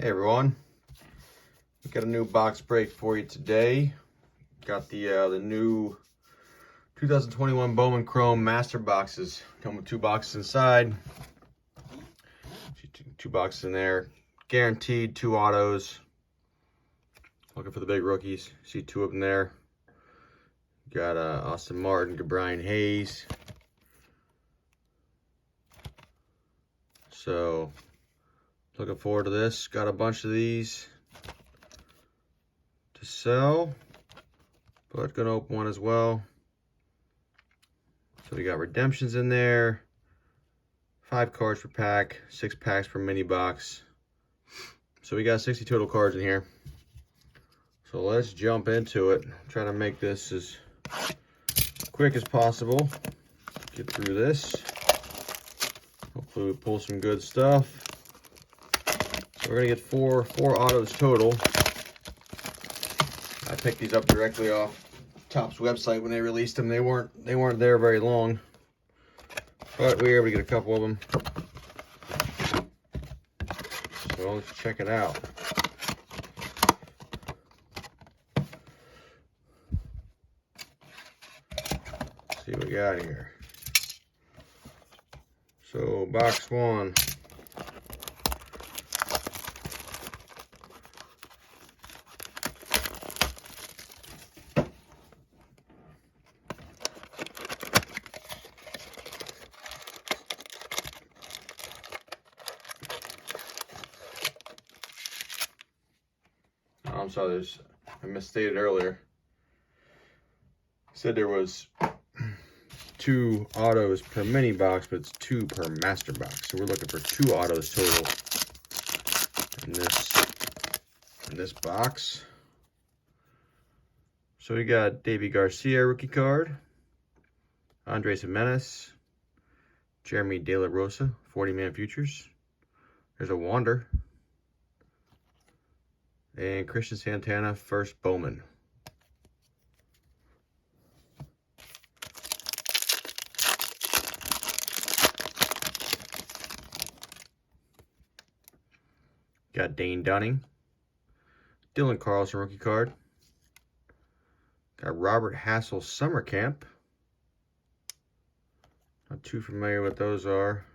Hey everyone, we got a new box break for you today. Got the new 2021 Bowman Chrome Master Boxes. Come with 2 boxes inside. Two boxes in there. Guaranteed 2 autos. Looking for the big rookies. See 2 of them there. Got Austin Martin, Brian Hayes. So looking forward to this. Got a bunch of these to sell, but gonna open one as well. So we got redemptions in there, 5 cards per pack, 6 packs per mini box. So we got 60 total cards in here. So let's jump into it. I'm trying to make this as quick as possible. Get through this. Hopefully we pull some good stuff. So we're gonna get four autos total. I picked these up directly off Topps website when they released them. They weren't there very long, but we were able to get a couple of them. So let's check it out. Let's see what we got here. So box 1. I'm sorry, I misstated earlier. I said there was 2 autos per mini box, but it's 2 per master box. So we're looking for 2 autos total in this box. So we got Davy Garcia rookie card, Andres Jimenez, Jeremy De La Rosa 40-man futures. There's a Wander. And Christian Santana, first Bowman. Got Dane Dunning. Dylan Carlson rookie card. Got Robert Hassel Summer Camp. Not too familiar what those are.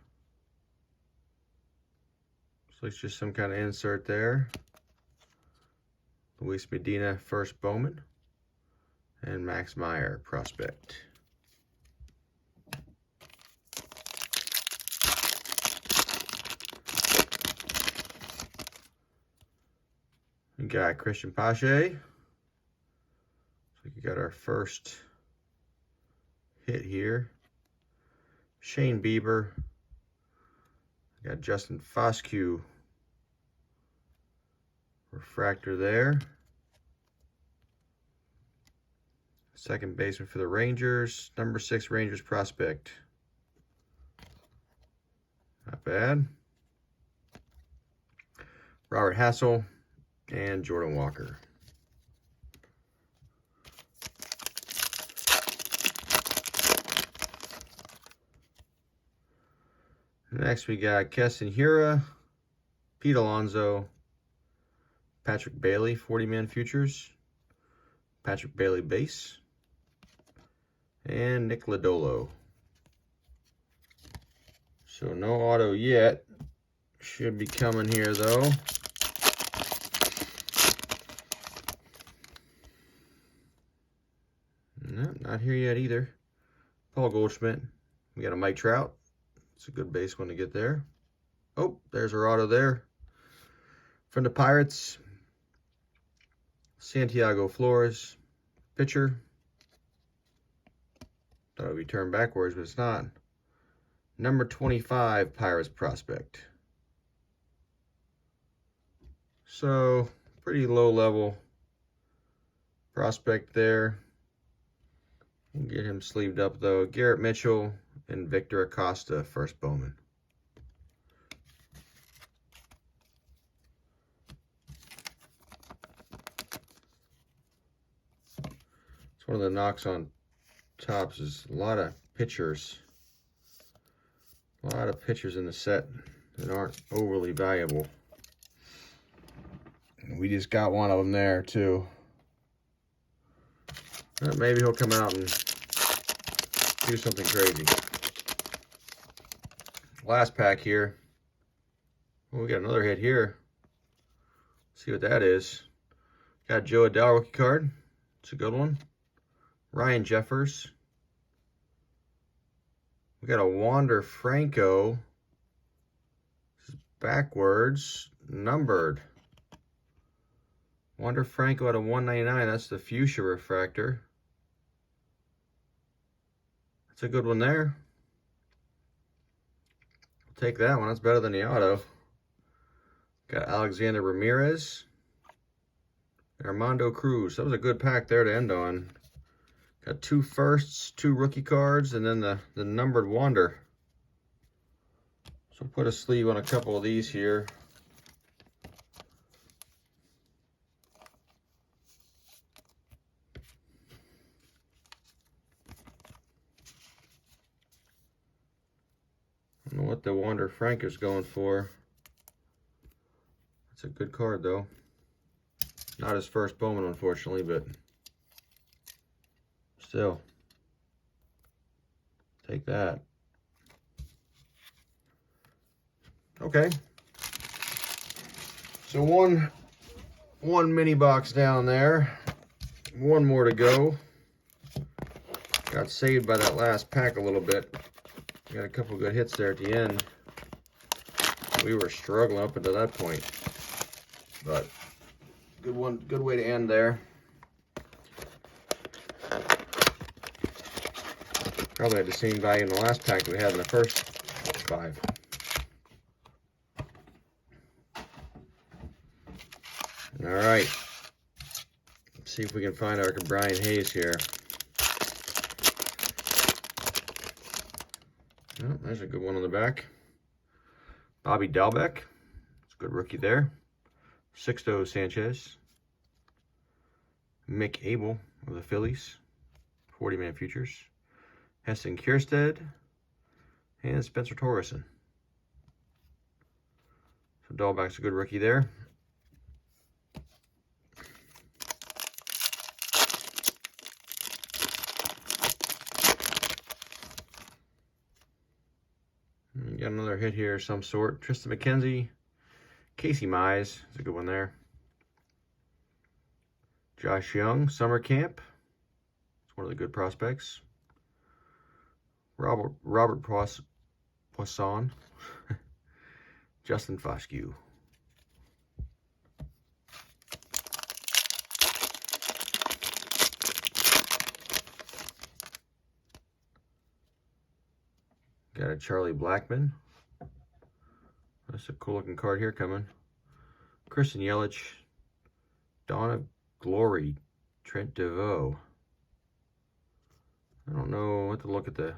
Looks like just some kind of insert there. Luis Medina, first Bowman, and Max Meyer, prospect. We got Christian Pache. So we got our first hit here. Shane Bieber. We got Justin Foscue. Refractor there. Second baseman for the Rangers. Number 6 Rangers prospect. Not bad. Robert Hassel and Jordan Walker. Next we got Keston Hiura, Pete Alonso, Patrick Bailey, 40-man futures, Patrick Bailey base, and Nick Lodolo. So no auto yet. Should be coming here though. No, not here yet either. Paul Goldschmidt. We got a Mike Trout. It's a good base one to get there. Oh, there's our auto there. From the Pirates. Santiago Flores, pitcher. Thought it would be turned backwards, but it's not. Number 25, Pirates prospect. So, pretty low level prospect there. We'll get him sleeved up though. Garrett Mitchell and Victor Acosta, first Bowman. One of the knocks on Topps is a lot of pitchers. A lot of pitchers in the set that aren't overly valuable. We just got one of them there too. Maybe he'll come out and do something crazy. Last pack here. Oh, we got another hit here. Let's see what that is. Got Joe Adele rookie card. It's a good one. Ryan Jeffers. We got a Wander Franco. This is backwards, numbered. Wander Franco at a 199. That's the fuchsia refractor. That's a good one there. I'll take that one. That's better than the auto. Got Alexander Ramirez. Armando Cruz. That was a good pack there to end on. Got 2 firsts, 2 rookie cards, and then the numbered Wander. So we'll put a sleeve on a couple of these here. I don't know what the Wander Frank is going for. It's a good card though. Not his first Bowman, unfortunately, but still. Take that. Okay. So one mini box down there. One more to go. Got saved by that last pack a little bit. Got a couple good hits there at the end. We were struggling up until that point. But good one, good way to end there. Probably had the same value in the last pack that we had in the first 5. All right. Let's see if we can find our Brian Hayes here. Oh, there's a good one on the back. Bobby Dalbec. It's a good rookie there. Sixto Sanchez. Mick Abel of the Phillies. 40-man futures. Heston Kjerstad. And Spencer Torgerson. So Dalbec's a good rookie there. Got another hit here of some sort. Tristan McKenzie. Casey Mize. That's a good one there. Josh Young. Summer Camp. It's one of the good prospects. Robert Poisson. Justin Foscue. Got a Charlie Blackmon. That's a cool looking card here coming. Christian Yelich. Dawn of Glory. Trent DeVoe. I don't know what to look at the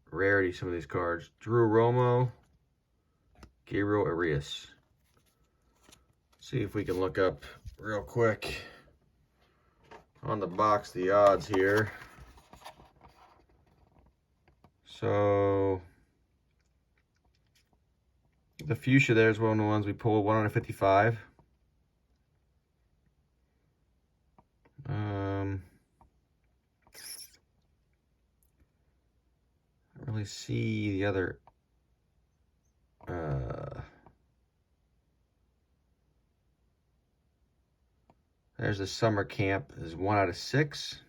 rarity of some of these cards. Drew Romo. Gabriel Arias. See if we can look up real quick on the box the odds here. So the fuchsia there is one of the ones we pulled, 1 out of 55. I don't really see the other. There's the summer camp is 1 out of 6.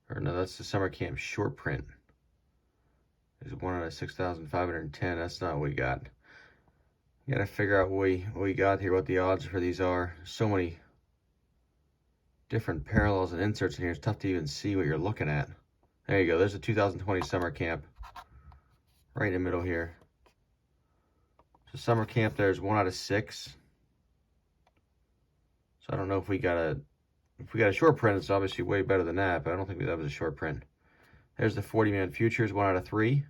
Or no, that's the summer camp short print. Is 1 out of 6,510. That's not what we got. You gotta figure out what we got here, what the odds for these are. So many different parallels and inserts in here. It's tough to even see what you're looking at. There you go. There's the 2020 summer camp. Right in the middle here. So summer camp there's 1 out of 6. So I don't know if we got a short print, it's obviously way better than that, but I don't think that was a short print. There's the 40-man futures, 1 out of 3.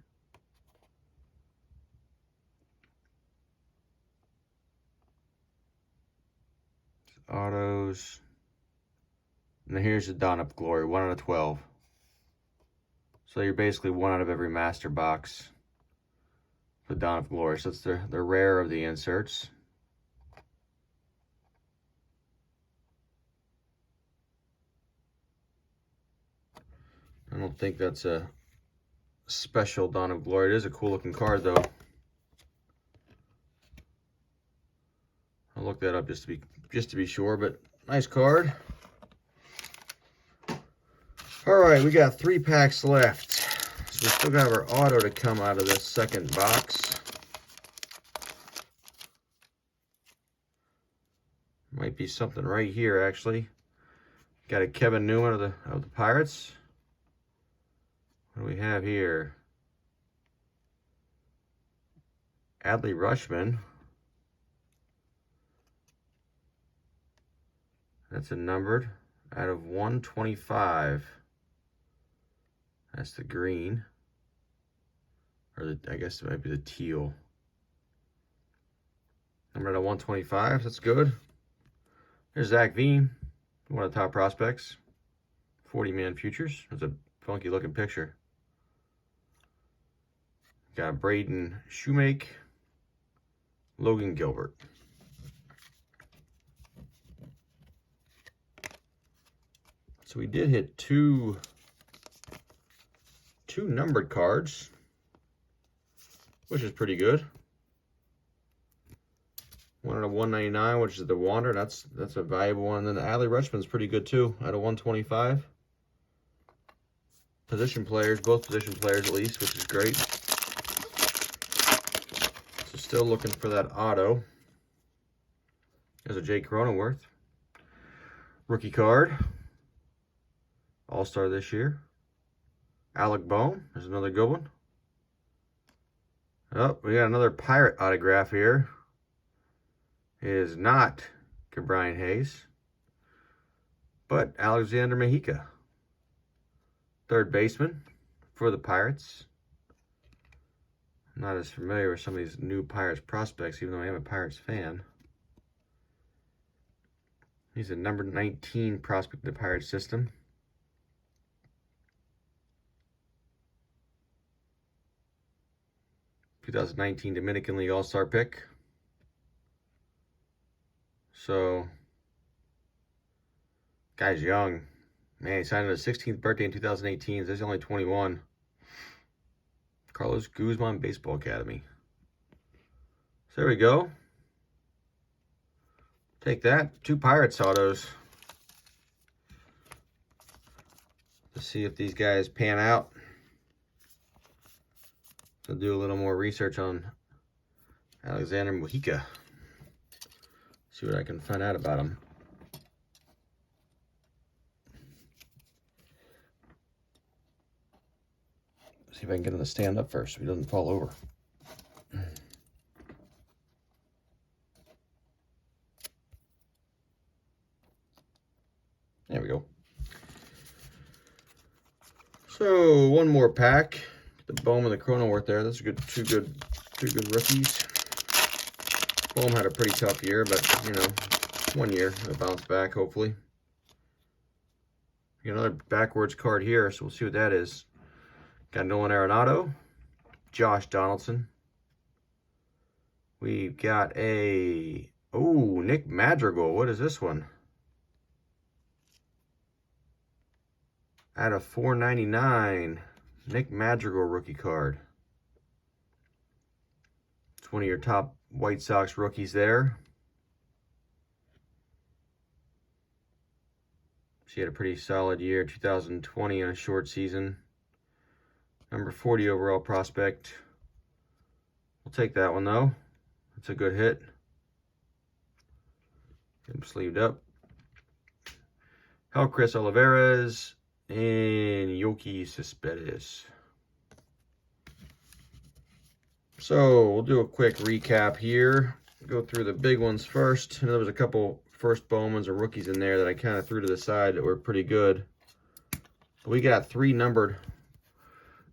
Autos. And then here's the Dawn of Glory, 1 out of 12. So you're basically 1 out of every master box for Dawn of Glory. So it's the rare of the inserts. I don't think that's a special Dawn of Glory. It is a cool looking card though. I'll look that up just to be sure, but nice card. All right, we got 3 packs left. So we still got our auto to come out of this second box. Might be something right here actually. Got a Kevin Newman of the Pirates. What do we have here? Adley Rutschman. That's a numbered out of 125. That's the green. Or I guess it might be the teal. Numbered out of 125. That's good. There's Zach Veen, one of the top prospects. 40-man futures. That's a funky looking picture. Got Braden Shoemake, Logan Gilbert. So we did hit two numbered cards, which is pretty good. One out of 199, which is the Wander. That's a valuable one. And then the Adley Rutschman's pretty good too, out of 125. Position players, both position players at least, which is great. So still looking for that auto. There's a Jake Cronenworth. Rookie card. All-Star this year. Alec Bohm. There's another good one. Oh, we got another Pirate autograph here. It is not Brian Hayes, but Alexander Mejica. Third baseman for the Pirates. I'm not as familiar with some of these new Pirates prospects, even though I am a Pirates fan. He's a number 19 prospect in the Pirates system. '19 Dominican League All-Star pick. So, guy's young. Man, he signed on his 16th birthday in 2018. He's only 21. Carlos Guzman Baseball Academy. So there we go. Take that. 2 Pirates autos. Let's see if these guys pan out. I'll do a little more research on Alexander Mejica. See what I can find out about him. See if I can get him to stand up first so he doesn't fall over. There we go. So one more pack. The Bowman and the Cronenworth there. That's a good, two good rookies. Bowman had a pretty tough year, but you know, 1 year it'll bounce back hopefully. Got another backwards card here, so we'll see what that is. Got Nolan Arenado, Josh Donaldson. We've got a Nick Madrigal. What is this one? Out of 499. Nick Madrigal rookie card. It's one of your top White Sox rookies there. She had a pretty solid year, 2020 in a short season. Number 40 overall prospect. We'll take that one though. That's a good hit. Get him sleeved up. Helcris Olivares and Yoki Cespedes. So we'll do a quick recap here. Go through the big ones first. I know there was a couple first Bowmans or rookies in there that I kind of threw to the side that were pretty good. But we got 3 numbered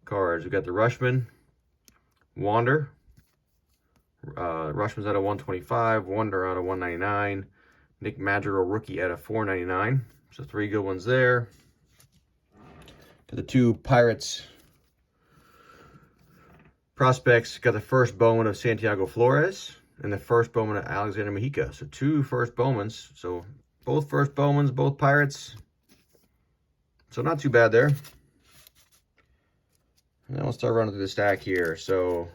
cards. We got the Rutschman, Wander. Rutschman's out of 125, Wander out of 199, Nick Madrigal rookie out of 499. So 3 good ones there. To the 2 Pirates prospects, got the first Bowman of Santiago Flores and the first Bowman of Alexander Mejica. So 2 first Bowmans. So both first Bowmans, both Pirates. So not too bad there. And then we'll start running through the stack here. So,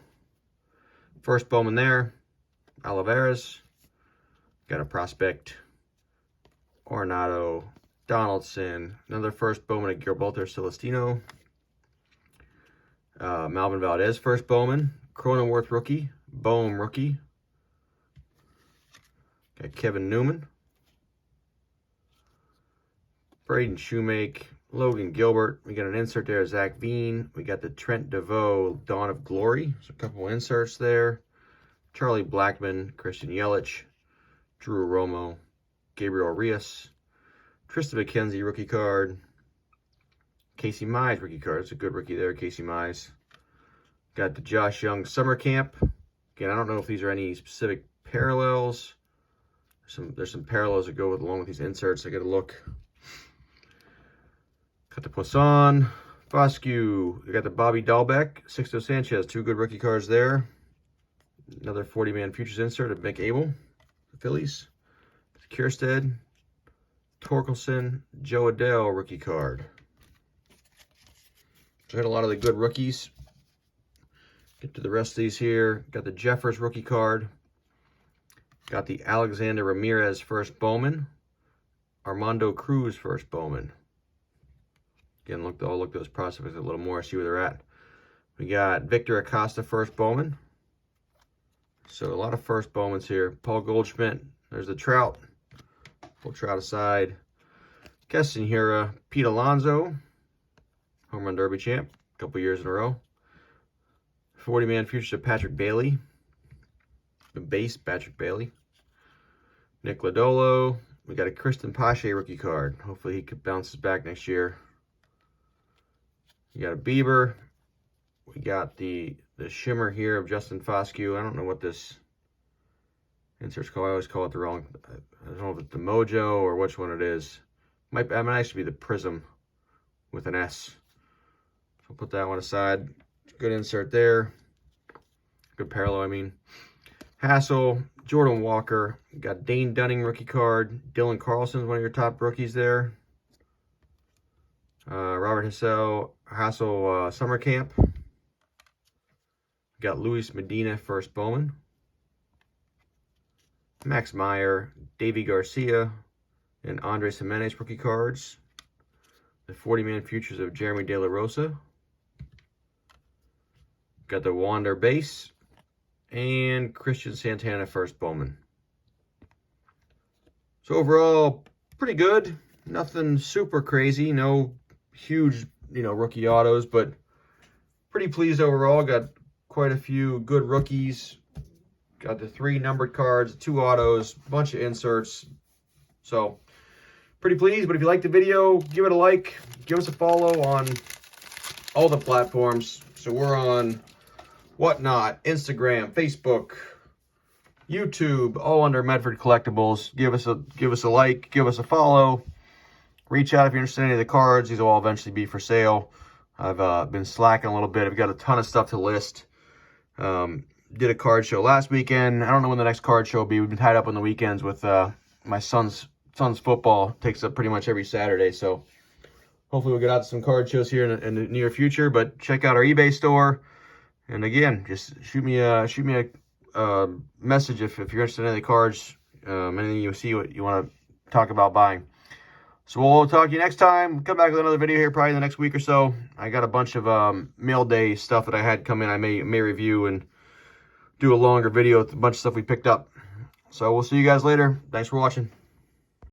first Bowman there, Olivares. Got a prospect, Ornato, Donaldson. Another first Bowman at Gilberto Celestino. Malvin Valdez, first Bowman. Cronenworth rookie. Bohm rookie. Got Kevin Newman. Braden Shoemake. Logan Gilbert. We got an insert there, Zach Veen. We got the Trent DeVoe, Dawn of Glory. So a couple inserts there. Charlie Blackmon, Christian Yelich, Drew Romo, Gabriel Arias, Tristan McKenzie rookie card. Casey Mize rookie card. It's a good rookie there, Casey Mize. Got the Josh Young Summer Camp. Again, I don't know if these are any specific parallels. There's some parallels that go along with these inserts. I got to look. Got the Poisson, Foscue. We got the Bobby Dahlbeck, Sixto Sanchez. Two good rookie cards there. Another 40-man futures insert of Mick Abel, the Phillies. Kierstead, Torkelson, Joe Adele rookie card. So I had a lot of the good rookies. Get to the rest of these here. Got the Jeffers rookie card. Got the Alexander Ramirez first Bowman. Armando Cruz first Bowman. Again, I'll look those prospects a little more, see where they're at. We got Victor Acosta first Bowman. So a lot of first Bowmans here. Paul Goldschmidt. There's the Trout. Pull Trout aside. Keston Hiura. Pete Alonso. Home Run Derby champ. A couple years in a row. 40-man futures of Patrick Bailey. The base Patrick Bailey. Nick Lodolo. We got a Kristen Pache rookie card. Hopefully he bounces back next year. You got a Bieber. We got the shimmer here of Justin Foscue. I don't know what this insert's called. I always call it the wrong. I don't know if it's the Mojo or which one it is. Might actually be the Prism with an S. So I'll put that one aside. Good insert there. Good parallel, I mean. Hassel, Jordan Walker. You got Dane Dunning rookie card. Dylan Carlson's one of your top rookies there. Robert Hassel Summer Camp. Got Luis Medina first Bowman. Max Meyer, Davey Garcia, and Andres Jimenez rookie cards. The 40-man futures of Jeremy De La Rosa. Got the Wander base. And Christian Santana first Bowman. So overall, pretty good. Nothing super crazy. No huge, rookie autos, but pretty pleased overall. Got quite a few good rookies. Got the 3 numbered cards, 2 autos, bunch of inserts. So, pretty pleased. But if you liked the video, give it a like. Give us a follow on all the platforms. So we're on Whatnot, Instagram, Facebook, YouTube, all under Medford Collectibles. Give us a like, give us a follow. Reach out if you're interested in any of the cards. These will all eventually be for sale. I've been slacking a little bit. I've got a ton of stuff to list. Did a card show last weekend. I don't know when the next card show will be. We've been tied up on the weekends with my son's football. Takes up pretty much every Saturday. So hopefully we'll get out to some card shows here in the near future. But check out our eBay store. And again, just shoot me a message if you're interested in any cards, anything you see what you want to talk about buying. So we'll talk to you next time. Come back with another video here probably in the next week or so. I got a bunch of mail day stuff that I had come in. I may review and do a longer video with a bunch of stuff we picked up. So we'll see you guys later. Thanks for watching.